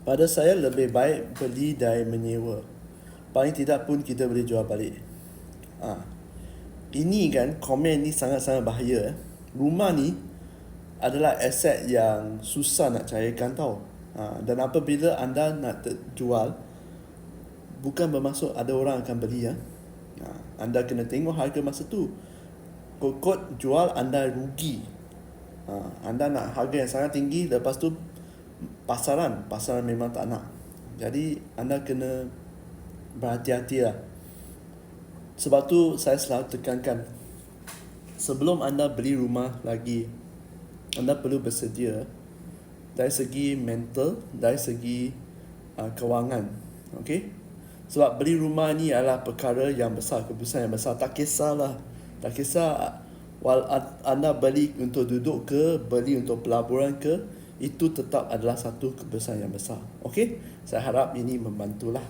Pada saya lebih baik beli dari menyewa. Paling tidak pun kita boleh jual balik. Ini kan komen ni sangat-sangat bahaya. Rumah ni adalah aset yang susah nak cairkan tau. Dan apabila anda nak jual, bukan bermaksud ada orang akan beli ya. Anda kena tengok harga masa tu. Kokot jual anda rugi. Anda nak harga yang sangat tinggi, lepas tu pasaran memang tak nak. Jadi anda kena berhati-hati lah. Sebab tu saya selalu tekankan, sebelum anda beli rumah lagi, anda perlu bersedia dari segi mental, dari segi kewangan. Okay? Sebab beli rumah ni adalah perkara yang besar, keputusan yang besar. Tak kisah anda beli untuk duduk ke, beli untuk pelaburan ke, itu tetap adalah satu keputusan yang besar. Okay? Saya harap ini membantulah.